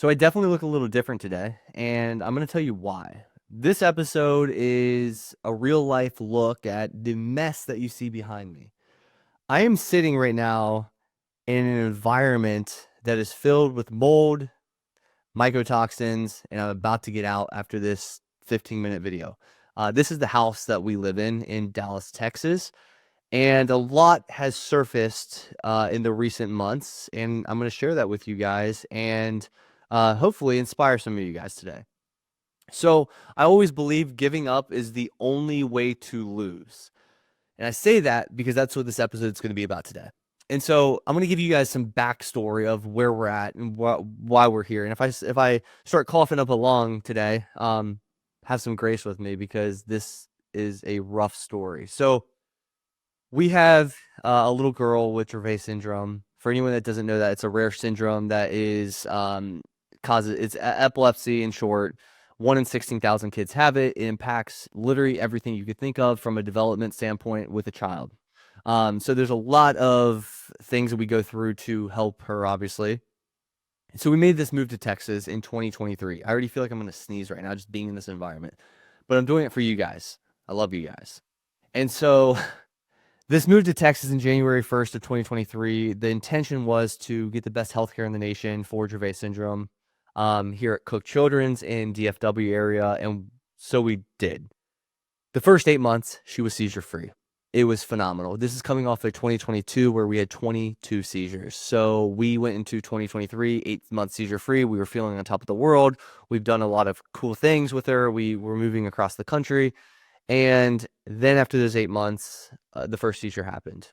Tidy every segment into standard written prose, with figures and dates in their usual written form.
So I definitely look a little different today, and I'm going to tell you why. This episode is a real life look at the mess that you see behind me. I am sitting right now in an environment that is filled with mold, mycotoxins, and I'm about to get out after this 15-minute video. This is the house that we live in Dallas, Texas. And a lot has surfaced in the recent months, and I'm going to share that with you guys and hopefully inspire some of you guys today. So I always believe giving up is the only way to lose. And I say that because that's what this episode is going to be about today. And so I'm going to give you guys some backstory of where we're at and why we're here. And if I start coughing up a lung today, have some grace with me because this is a rough story. So we have a little girl with Dravet Syndrome. For anyone that doesn't know that, it's a rare syndrome that is it's epilepsy in short. 1 in 16,000 kids have it. It impacts literally everything you could think of from a development standpoint with a child. So there's a lot of things that we go through to help her, obviously. So we made this move to Texas in 2023. I already feel like I'm going to sneeze right now just being in this environment. But I'm doing it for you guys. I love you guys. And so this moved to Texas in January 1st of 2023. The intention was to get the best healthcare in the nation for Dravet Syndrome here at Cook Children's in DFW area, and so we did. The first 8 months, she was seizure-free. It was phenomenal. This is coming off of 2022 where we had 22 seizures. So we went into 2023, 8 months seizure-free. We were feeling on top of the world. We've done a lot of cool things with her. We were moving across the country. And then after those 8 months, the first seizure happened.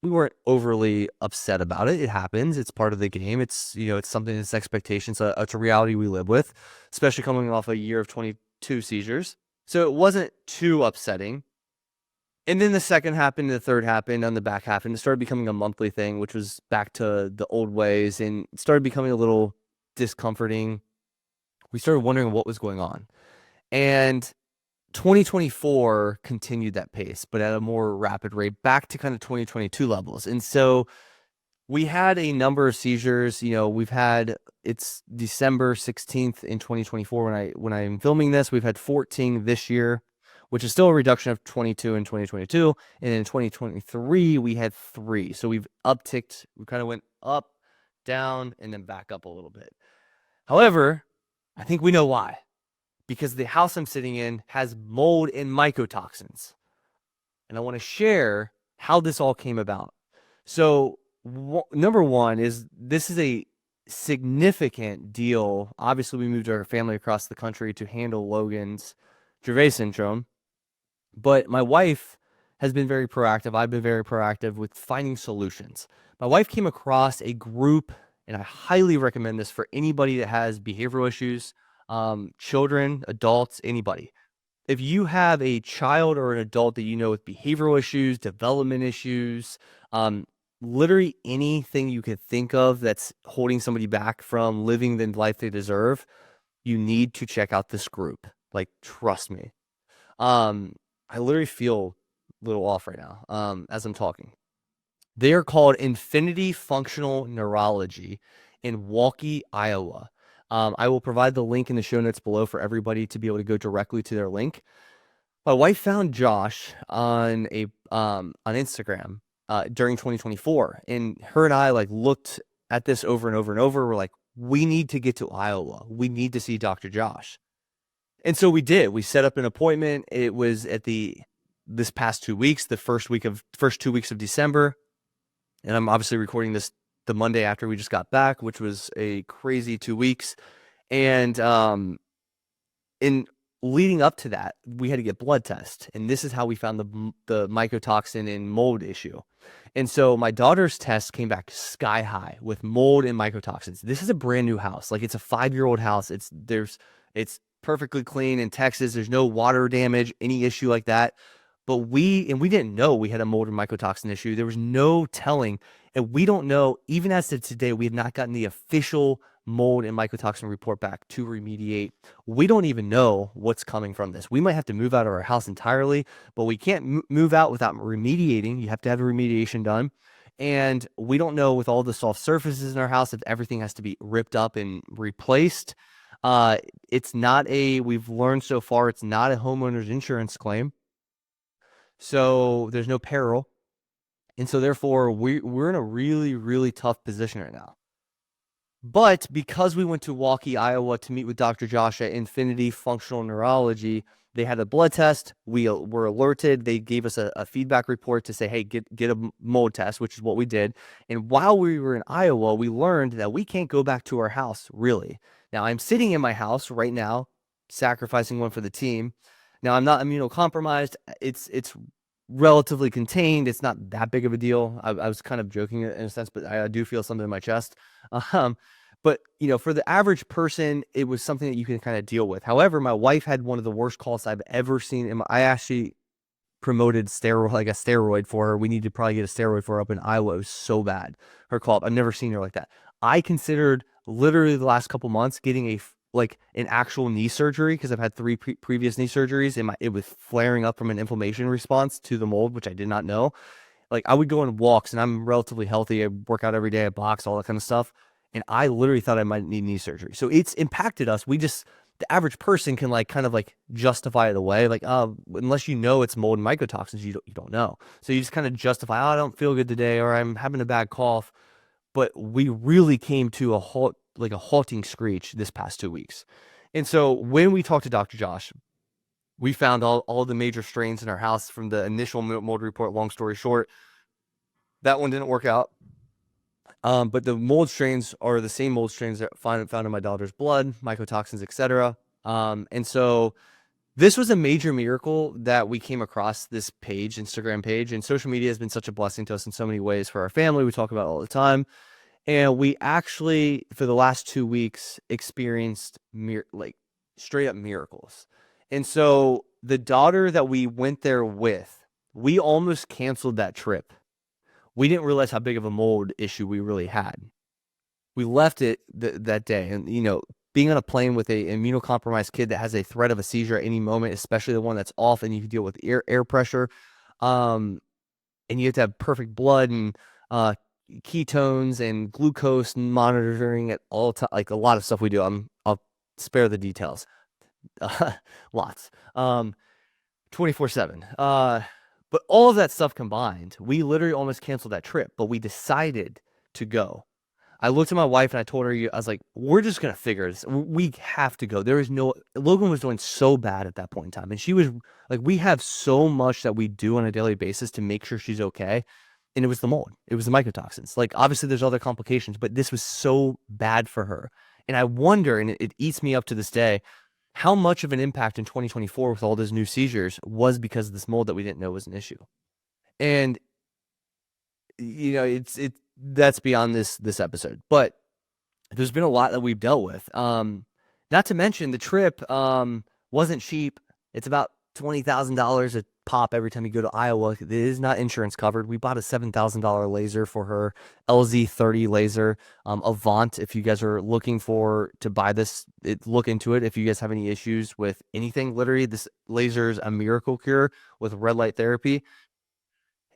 We weren't overly upset about it. It happens. It's part of the game. It's something that's expectations. So it's a reality we live with, especially coming off a year of 22 seizures. So it wasn't too upsetting. And then the second happened, the third happened, and the back happened. It started becoming a monthly thing, which was back to the old ways, and it started becoming a little discomforting. We started wondering what was going on. And 2024 continued that pace, but at a more rapid rate, back to kind of 2022 levels. And so we had a number of seizures. It's December 16th in 2024 when I'm filming this. We've had 14 this year, which is still a reduction of 22 in 2022. And in 2023, we had 3. So we've upticked. We kind of went up, down, and then back up a little bit. However, I think we know why. Because the house I'm sitting in has mold and mycotoxins. And I want to share how this all came about. So number one is this is a significant deal. Obviously, we moved our family across the country to handle Logan's Dravet Syndrome. But my wife has been very proactive. I've been very proactive with finding solutions. My wife came across a group, and I highly recommend this for anybody that has behavioral issues, children, adults, anybody. If you have a child or an adult that you know with behavioral issues, development issues, literally anything you could think of that's holding somebody back from living the life they deserve, you need to check out this group. Like, trust me. I literally feel a little off right now as I'm talking. They are called Infinity Functional Neurology in Waukee, Iowa. I will provide the link in the show notes below for everybody to be able to go directly to their link. My wife found Josh on Instagram during 2024, and her and I looked at this over and over and over. We're like, we need to get to Iowa. We need to see Dr. Josh. And so we did. We set up an appointment. It was at this past 2 weeks, the first 2 weeks of December. And I'm obviously recording this the Monday after we just got back, which was a crazy 2 weeks. And in leading up to that, we had to get blood tests. And this is how we found the mycotoxin and mold issue. And so my daughter's test came back sky high with mold and mycotoxins. This is a brand new house. It's a 5-year-old house. It's perfectly clean in Texas. There's no water damage, any issue like that. But we didn't know we had a mold and mycotoxin issue. There was no telling. And we don't know, even as of today, we have not gotten the official mold and mycotoxin report back to remediate. We don't even know what's coming from this. We might have to move out of our house entirely, but we can't move out without remediating. You have to have a remediation done. And we don't know, with all the soft surfaces in our house, if everything has to be ripped up and replaced. It's not we've learned so far, it's not a homeowner's insurance claim. So there's no peril. And so therefore we're in a really, really tough position right now. But because we went to Waukee, Iowa to meet with Dr. Josh at Infinity Functional Neurology, they had a blood test. We were alerted. They gave us a feedback report to say, hey, get a mold test, which is what we did. And while we were in Iowa, we learned that we can't go back to our house, really. Now, I'm sitting in my house right now, sacrificing one for the team. Now, I'm not immunocompromised. It's relatively contained. It's not that big of a deal. I was kind of joking in a sense, but I do feel something in my chest. But for the average person, it was something that you can kind of deal with. However, my wife had one of the worst coughs I've ever seen. I actually promoted a steroid for her. We need to probably get a steroid for her up in Iowa. It was so bad. Her cough. I've never seen her like that. I considered literally the last couple months getting an actual knee surgery, because I've had 3 previous knee surgeries, and it was flaring up from an inflammation response to the mold, which I did not know. Like, I would go on walks, and I'm relatively healthy. I work out every day, I box, all that kind of stuff. And I literally thought I might need knee surgery. So it's impacted us. The average person can kind of justify it away. Unless you know it's mold and mycotoxins, you don't know. So you just kind of justify, I don't feel good today, or I'm having a bad cough. But we really came to a halt, like a halting screech this past 2 weeks. And so when we talked to Dr. Josh, we found all the major strains in our house from the initial mold report. Long story short, that one didn't work out. But the mold strains are the same mold strains that found in my daughter's blood, mycotoxins, etc. And so this was a major miracle that we came across this Instagram page, and social media has been such a blessing to us in so many ways for our family. We talk about it all the time. And we actually, for the last 2 weeks, experienced straight up miracles. And so the daughter that we went there with, we almost canceled that trip. We didn't realize how big of a mold issue we really had. We left it that day. And, being on a plane with a immunocompromised kid that has a threat of a seizure at any moment, especially the one that's off, and you can deal with air pressure, and you have to have perfect blood and ketones and glucose monitoring at all time, like a lot of stuff we do. I'll spare the details. Lots. 24/7. But all of that stuff combined, we literally almost canceled that trip, but we decided to go. I looked at my wife and I told her, I was like, we're just going to figure this. We have to go. Logan was doing so bad at that point in time. And she was like, we have so much that we do on a daily basis to make sure she's okay. And it was the mold. It was the mycotoxins. Obviously there's other complications, but this was so bad for her. And I wonder, and it eats me up to this day, how much of an impact in 2024 with all those new seizures was because of this mold that we didn't know was an issue. And that's beyond this episode, but there's been a lot that we've dealt with. Not to mention the trip wasn't cheap. It's about $20,000 a pop every time you go to Iowa. It is not insurance covered. We bought a $7,000 laser for her, LZ30 laser. Avant, if you guys are looking to buy this, look into it. If you guys have any issues with anything, literally, this laser is a miracle cure with red light therapy.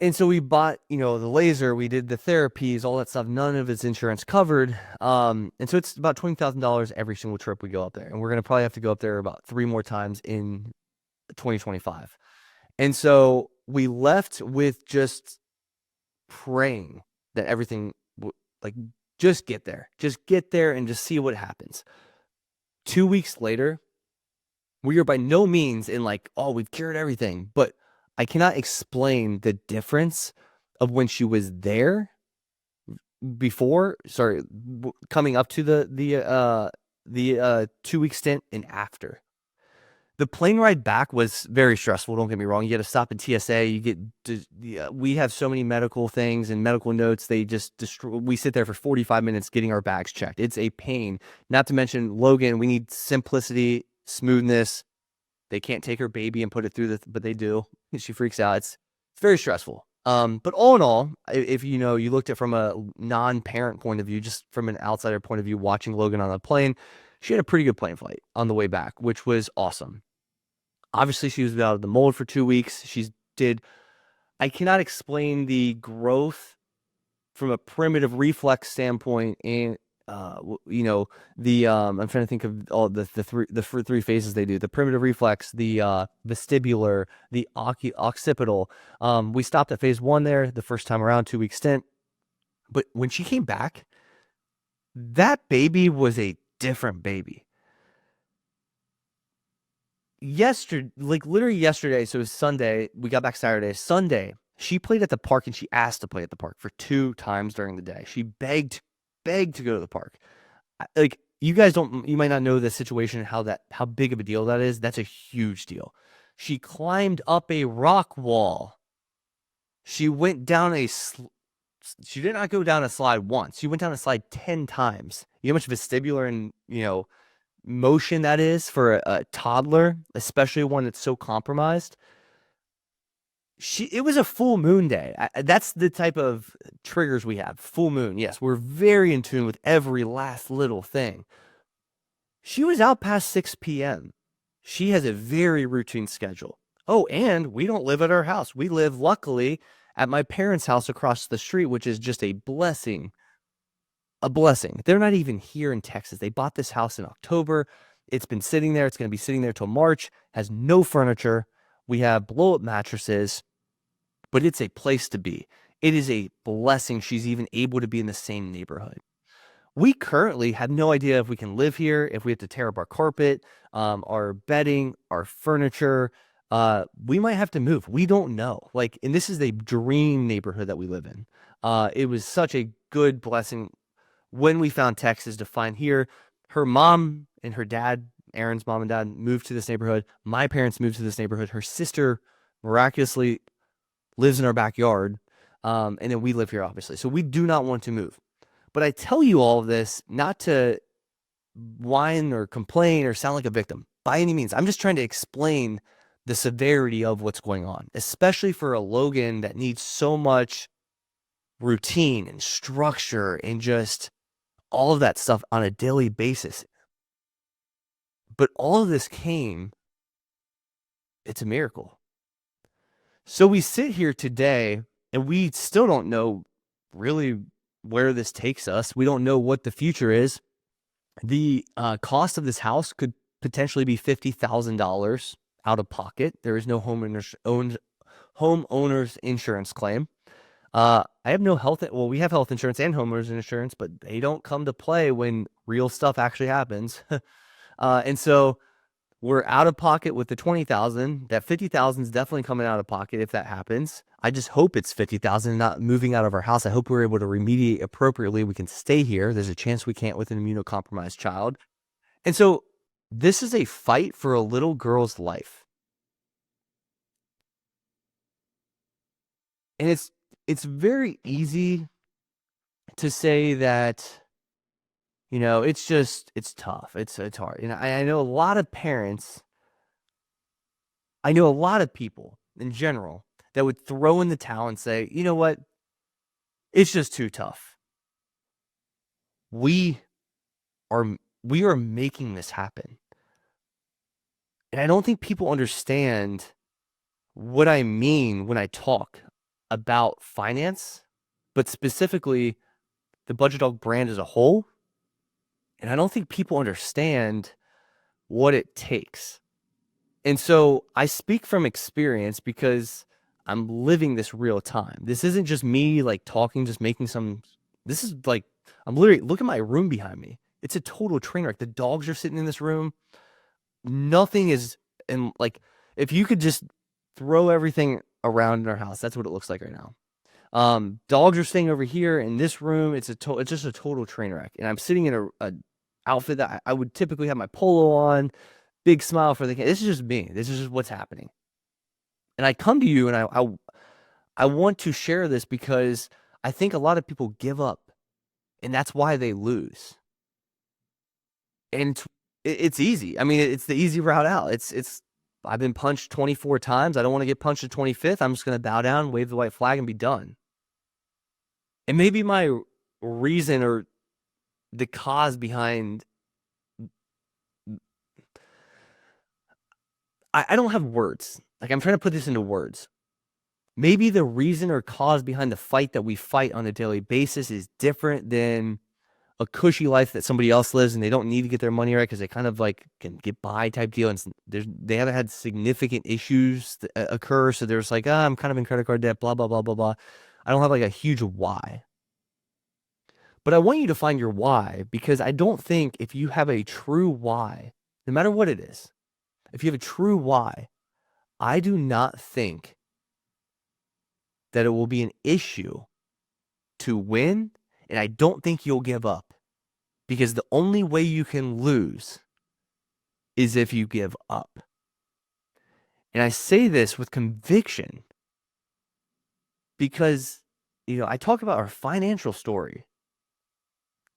And so we bought, the laser, we did the therapies, all that stuff. None of it's insurance covered. And so it's about $20,000 every single trip we go up there. And we're going to probably have to go up there about 3 more times in 2025. And so we left with just praying that everything, just get there and just see what happens. 2 weeks later, we are by no means in we've cured everything, but I cannot explain the difference of when she was there coming up to the 2-week stint and after. The plane ride back was very stressful. Don't get me wrong. You got to stop at TSA. We have so many medical things and medical notes. They just we sit there for 45 minutes getting our bags checked. It's a pain. Not to mention Logan. We need simplicity, smoothness. They can't take her baby and put it through but they do. She freaks out. It's very stressful. But all in all, if you looked at it from a non-parent point of view, just from an outsider point of view, watching Logan on a plane, she had a pretty good plane flight on the way back, which was awesome. Obviously, she was out of the mold for 2 weeks. I cannot explain the growth from a primitive reflex standpoint, and I'm trying to think of all the three phases they do: the primitive reflex, the vestibular, the occipital. We stopped at phase 1 there the first time around, 2 week stint. But when she came back, that baby was a different baby. Literally yesterday, so it was Sunday, we got back Saturday. Sunday, she played at the park, and she asked to play at the park for 2 times during the day. She begged to go to the park. Like, you might not know the situation, how big of a deal that is. That's a huge deal. She climbed up a rock wall. She went down she did not go down a slide once. She went down a slide 10 times. You know how much vestibular and, motion that is for a toddler, especially one that's so compromised. It was a full moon day. That's the type of triggers we have. Full moon. Yes, we're very in tune with every last little thing. She was out past 6 p.m. She has a very routine schedule. Oh, and we don't live at our house. We live, luckily, at my parents' house across the street, which is just a blessing. A blessing. They're not even here in Texas. They bought this house in October. It's been sitting there. It's going to be sitting there till March. Has no furniture. We have blow-up mattresses, but it's a place to be. It is a blessing she's even able to be in the same neighborhood. We currently have no idea if we can live here, if we have to tear up our carpet, our bedding, our furniture. We might have to move. We don't know. And this is a dream neighborhood that we live in. It was such a good blessing when we found Texas to find here. Her mom and her dad, Aaron's mom and dad, moved to this neighborhood. My parents moved to this neighborhood. Her sister miraculously lives in our backyard. And then we live here, obviously. So we do not want to move. But I tell you all of this not to whine or complain or sound like a victim by any means. I'm just trying to explain the severity of what's going on, especially for a Logan that needs so much routine and structure and just all of that stuff on a daily basis. But all of this it's a miracle. So we sit here today and we still don't know really where this takes us. We don't know what the future is. The cost of this house could potentially be $50,000 out of pocket. There is no homeowner's insurance claim. I have no health. Well, we have health insurance and homeowners insurance, but they don't come to play when real stuff actually happens. And so we're out of pocket with the $20,000. That $50,000 is definitely coming out of pocket if that happens. I just hope it's $50,000, not moving out of our house. I hope we're able to remediate appropriately. We can stay here. There's a chance we can't with an immunocompromised child. And so this is a fight for a little girl's life. And it's very easy to say that, it's tough. It's hard. I know a lot of parents, I know a lot of people in general that would throw in the towel and say, you know what? It's just too tough. We are making this happen. And I don't think people understand what I mean when I talk about finance, but specifically the Budget Dog brand as a whole. And I don't think people understand what it takes. And so I speak from experience because I'm living this real time. This isn't just me talking, just making this is I'm literally, look at my room behind me. It's a total train wreck. The dogs are sitting in this room. Nothing is, and if you could just throw everything around in our house, that's what it looks like right now. Dogs are staying over here in this room. It's just a total train wreck. And I'm sitting in a outfit that I would typically have my polo on, big smile for the kid. This is just me. This is just what's happening. And I come to you and I want to share this because I think a lot of people give up, and that's why they lose. And it's easy. I mean, it's the easy route out. I've been punched 24 times. I don't want to get punched the 25th. I'm just going to bow down, wave the white flag, and be done. And maybe my reason or the cause behind, I don't have words. I'm trying to put this into words. Maybe the reason or cause behind the fight that we fight on a daily basis is different than a cushy life that somebody else lives, and they don't need to get their money right because they kind of like can get by type deal. And they haven't had significant issues that occur. So there's like, I'm kind of in credit card debt, blah, blah, blah, blah, blah. I don't have like a huge why. But I want you to find your why, because I don't think if you have a true why, no matter what it is, if you have a true why, I do not think that it will be an issue to win. And I don't think you'll give up, because the only way you can lose is if you give up. And I say this with conviction because, I talk about our financial story.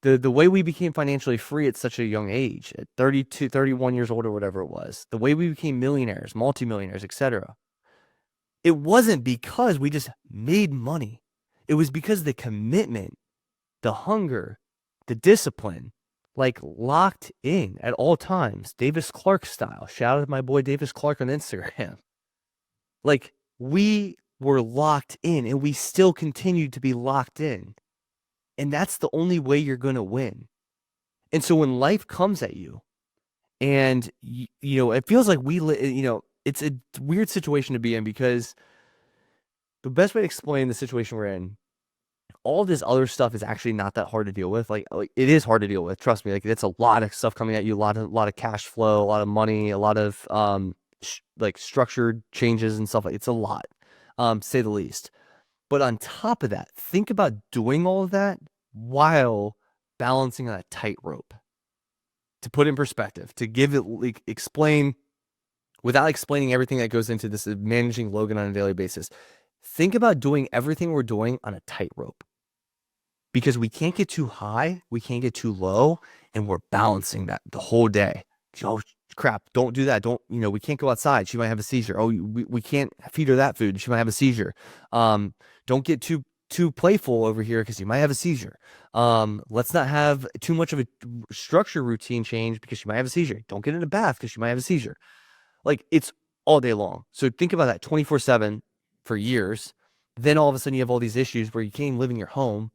The way we became financially free at such a young age, at 32, 31 years old or whatever it was, the way we became millionaires, multimillionaires, etc. It wasn't because we just made money. It was because the commitment, the hunger, the discipline, like locked in at all times, Davis Clark style. Shout out to my boy Davis Clark on Instagram. Like, we were locked in, and we still continue to be locked in. And that's the only way you're going to win. And so when life comes at you, and it feels like it's a weird situation to be in, because the best way to explain the situation we're in, all this other stuff is actually not that hard to deal with. Like it is hard to deal with. Trust me. Like, it's a lot of stuff coming at you, a lot of cash flow, a lot of money, a lot of like structured changes and stuff. Like, it's a lot, say the least. But on top of that, think about doing all of that while balancing on a tightrope. To put in perspective, to give it, like, explain without explaining everything that goes into this managing Logan on a daily basis. Think about doing everything we're doing on a tightrope, because we can't get too high, we can't get too low, and we're balancing that the whole day. Oh crap, don't do that. We can't go outside, she might have a seizure. Oh, we can't feed her that food, she might have a seizure. Don't get too playful over here because you might have a seizure. Let's not have too much of a structure routine change because she might have a seizure. Don't get in a bath because she might have a seizure. Like, it's all day long. So think about that 24/7 for years. Then all of a sudden you have all these issues where you can't even live in your home.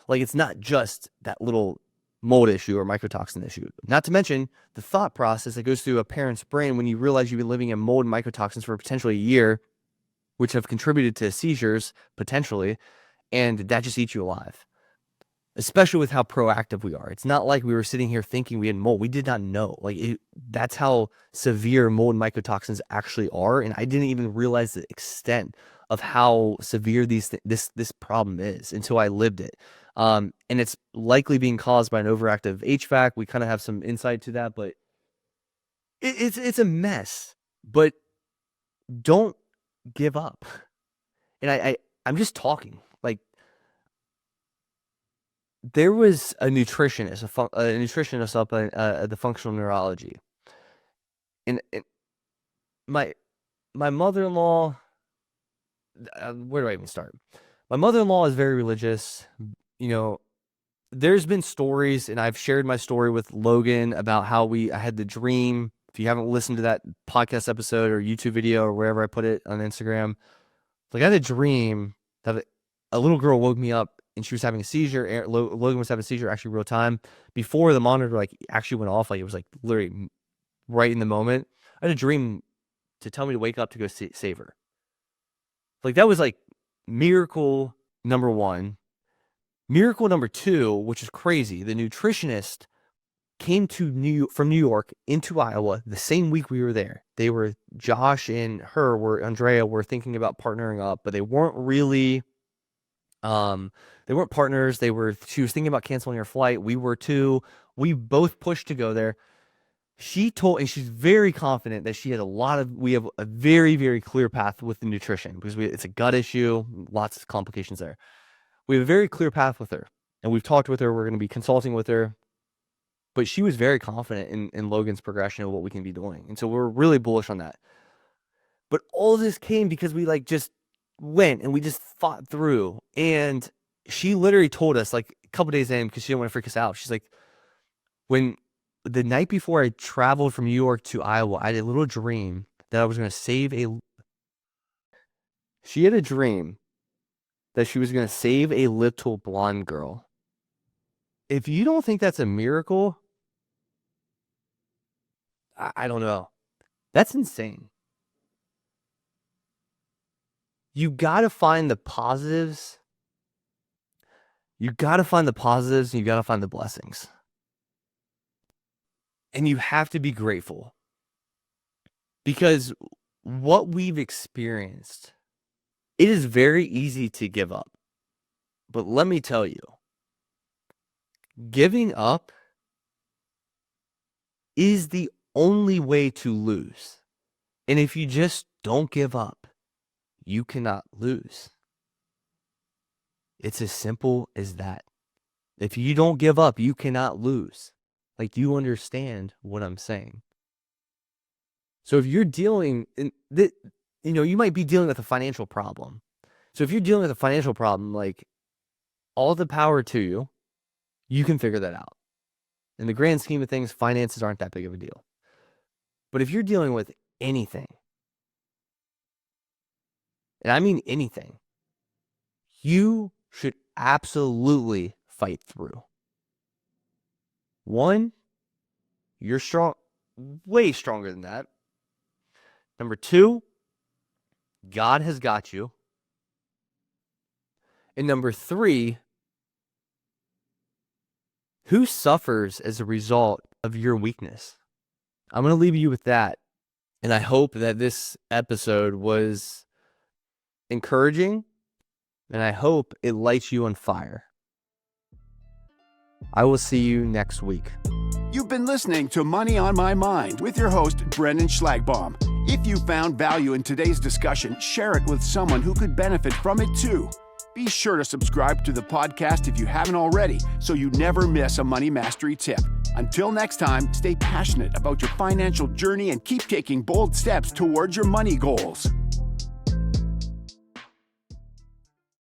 Like, it's not just that little mold issue or mycotoxin issue. Not to mention the thought process that goes through a parent's brain when you realize you've been living in mold and mycotoxins for potentially a year, which have contributed to seizures potentially, and that just eats you alive. Especially with how proactive we are. It's not like we were sitting here thinking we had mold. We did not know. That's how severe mold and mycotoxins actually are, and I didn't even realize the extent of how severe this problem is until I lived it. And it's likely being caused by an overactive HVAC. We kind of have some insight to that, but it's a mess. But don't give up. And I'm just talking. Like, there was a nutritionist, a nutritionist up at the Functional Neurology, and my mother-in-law. Where do I even start? My mother-in-law is very religious. You know, there's been stories, and I've shared my story with Logan about how I had the dream. If you haven't listened to that podcast episode or YouTube video or wherever I put it on Instagram, like, I had a dream that a little girl woke me up and she was having a seizure. Logan was having a seizure, actually real time, before the monitor like actually went off. Like, it was like literally right in the moment. I had a dream to tell me to wake up to go save her. Like, that was like miracle number one. Miracle number two, which is crazy. The nutritionist came from New York into Iowa the same week we were there. Josh and Andrea were thinking about partnering up, but they weren't really, they weren't partners. She was thinking about canceling her flight. We were too. We both pushed to go there. And she's very confident that we have a very, very clear path with the nutrition, because it's a gut issue, lots of complications there. We have a very clear path with her, and we've talked with her. We're going to be consulting with her, but she was very confident in Logan's progression of what we can be doing. And so we're really bullish on that. But all of this came because we just went and we just fought through. And she literally told us, like, a couple days in, because she didn't want to freak us out. She's like, when the night before I traveled from New York to Iowa, I had a little dream that I was going to save She had a dream that she was going to save a little blonde girl. If you don't think that's a miracle, I don't know. That's insane. You got to find the positives. You got to find the positives and you got to find the blessings. And you have to be grateful. Because what we've experienced, it is very easy to give up. But let me tell you, giving up is the only way to lose. And if you just don't give up, you cannot lose. It's as simple as that. If you don't give up, you cannot lose. Like, you understand what I'm saying. So if you're dealing, you might be dealing with a financial problem. So if you're dealing with a financial problem, like, all the power to you, you can figure that out. In the grand scheme of things, finances aren't that big of a deal. But if you're dealing with anything, and I mean anything, you should absolutely fight through. One, you're strong, way stronger than that. Number two, God has got you. And number three, who suffers as a result of your weakness? I'm going to leave you with that. And I hope that this episode was encouraging, and I hope it lights you on fire. I will see you next week. You've been listening to Money on My Mind with your host, Brendan Schlagbaum. If you found value in today's discussion, share it with someone who could benefit from it too. Be sure to subscribe to the podcast if you haven't already, so you never miss a money mastery tip. Until next time, stay passionate about your financial journey and keep taking bold steps towards your money goals.